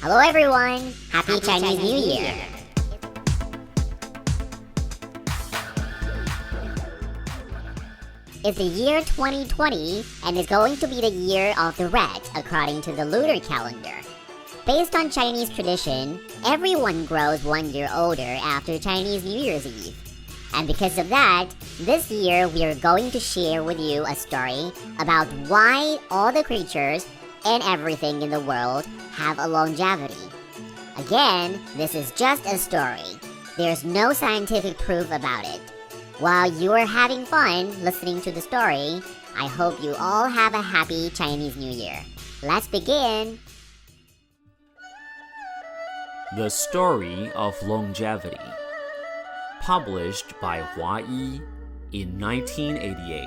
Hello everyone! Happy Chinese New Year! It's the year 2020 and it's going to be the year of the rat according to the lunar calendar. Based on Chinese tradition, everyone grows 1 year older after Chinese New Year's Eve. And because of that, this year we are going to share with you a story about why all the creatures and everything in the world have a longevity. Again, this is just a story. There's no scientific proof about it. While you are having fun listening to the story, I hope you all have a happy Chinese New Year. Let's begin! The Story of Longevity, published by Hua Yi in 1988.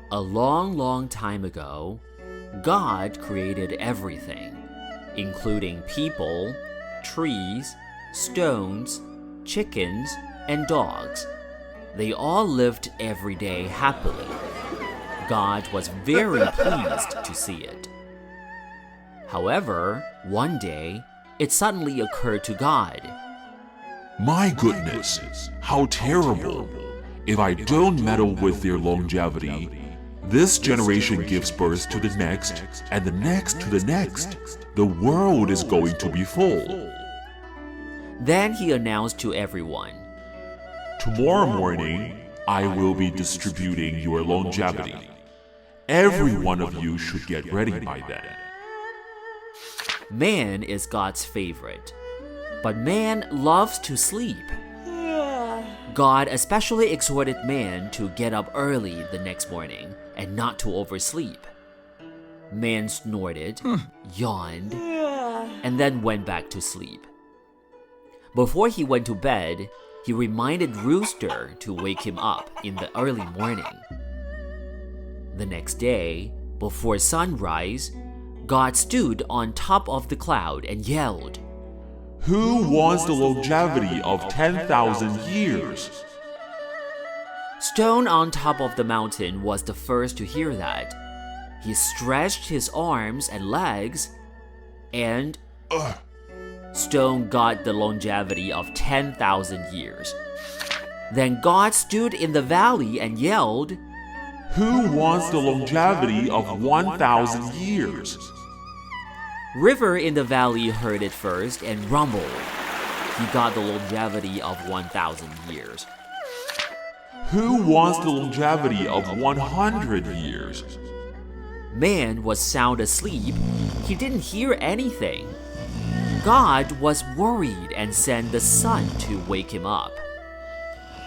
A long time ago, God created everything, including people, trees, stones, chickens, and dogs. They all lived every day happily. God was very pleased to see it. However, one day, it suddenly occurred to God. My goodness, how terrible! If I don't meddle with their longevity, this generation gives birth to the next, and the next to the next. The world is going to be full. Then he announced to everyone, Tomorrow morning, I will be distributing your longevity. Every one of you should get ready by then. Man is God's favorite, but man loves to sleep. God especially exhorted man to get up early the next morning and not to oversleep. Man snorted, yawned, and then went back to sleep. Before he went to bed, he reminded Rooster to wake him up in the early morning. The next day, before sunrise, God stood on top of the cloud and yelled, Who wants the longevity of 10,000 years? Stone on top of the mountain was the first to hear that. He stretched his arms and legs, and Stone got the longevity of 10,000 years. Then God stood in the valley and yelled, Who wants the longevity of 1,000 years? River in the valley heard it first and rumbled. He got the longevity of 1,000 years. Who wants the longevity of 100 years? Man was sound asleep. He didn't hear anything. God was worried and sent the sun to wake him up.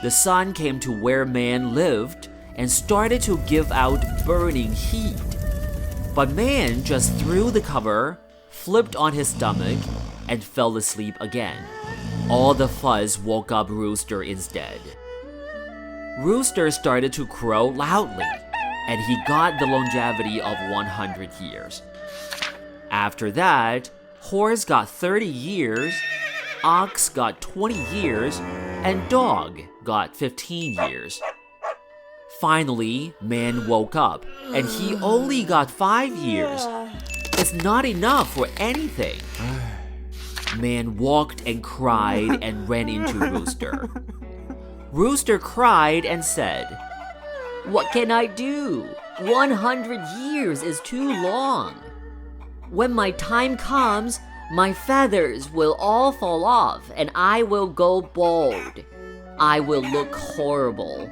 The sun came to where man lived and started to give out burning heat. But man just threw the cover, flipped on his stomach, and fell asleep again. All the fuzz woke up Rooster instead. Rooster started to crow loudly, and he got the longevity of 100 years. After that, horse got 30 years, ox got 20 years, and dog got 15 years. Finally, man woke up, and he only got 5 years. It's not enough for anything. Man walked and cried and ran into Rooster. Rooster cried and said, What can I do? 100 years is too long. When my time comes, my feathers will all fall off and I will go bald. I will look horrible.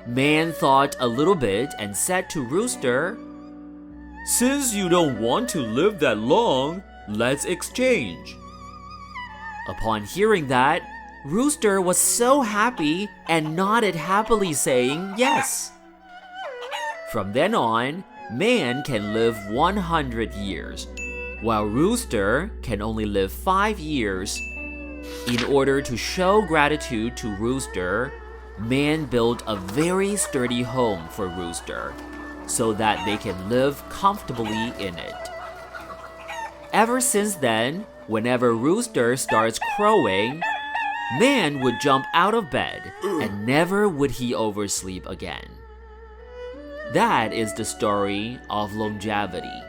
Man thought a little bit and said to Rooster, Since you don't want to live that long, let's exchange. Upon hearing that, Rooster was so happy and nodded happily saying yes. From then on, man can live 100 years, while Rooster can only live 5 years. In order to show gratitude to Rooster, man built a very sturdy home for Rooster, so that they can live comfortably in it. Ever since then, whenever Rooster starts crowing, man would jump out of bed and never would he oversleep again. That is the story of longevity.